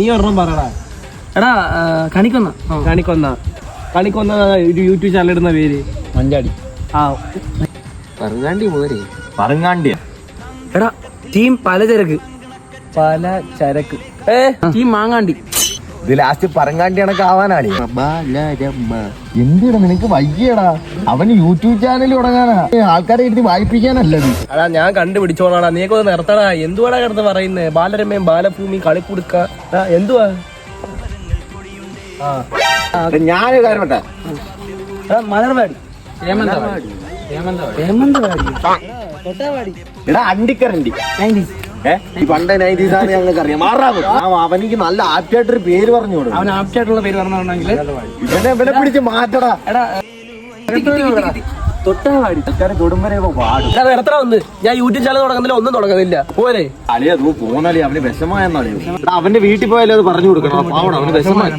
നീ ഒരെണ്ണം പറയടാ. എടാ കണിക്കൊന്ന കണിക്കൊന്ന ഒരു യൂട്യൂബ് ചാനൽ ഇടുന്ന പേര് മഞ്ചാടി. ആ പറങ്ങാണ്ടി പോരെ. പറങ്ങാണ്ടിയാ. എടാ ടീം പലചരക്ക് ടീം മാങ്ങാണ്ടി. ഇത് ലാസ്റ്റ് പറങ്ങാണ്ടി കണക്ക് ആവാനാണ്. എന്തിടാ നിനക്ക് വയ്യടാ? അവന് യൂട്യൂബ് ചാനൽ തുടങ്ങാനാ, ആൾക്കാരെ ഇരുത്തി വായിപ്പിക്കാനല്ലത്. അതാ ഞാൻ കണ്ടുപിടിച്ചോളാടാ. നീക്കൊന്ന് നിർത്തടാ. എന്തുവാടാ കിടന്ന് പറയുന്നേ? ബാലരമയും ബാലഭൂമി കളിക്കുടുക്ക എന്തുവാ? ഞാനൊരു കാര്യം പറ്റാ. മലർവാടി എടാ അണ്ടിക്കരണ്ടി. ഈ പണ്ട് 90s ആണ് ഞങ്ങൾക്ക് അറിയാം. അവനിക്ക് നല്ല ആപ്റ്റായിട്ടൊരു പേര് പറഞ്ഞു കൊടുക്കും. അവൻ ആപ്റ്റായിട്ടുള്ള പേര് പറഞ്ഞിട്ടുണ്ടെങ്കിൽ ഇവനെ പിടിച്ച് മാറ്റടാ. എടാ തൊട്ടാവാടി കുടുംബരെ പാടും. എത്ര വന്ന് ഞാൻ യൂട്യൂബ് ചാനൽ തുടങ്ങുന്നില്ല, ഒന്നും തുടങ്ങുന്നില്ല. പോലെ അളിയാ തൂ പോന്നളിയാ. അവന് വിഷമായെന്നളിയോ. അവന്റെ വീട്ടിൽ പോയാലും അത് പറഞ്ഞു കൊടുക്കണം. പാവണം, അവന് വിഷമായി.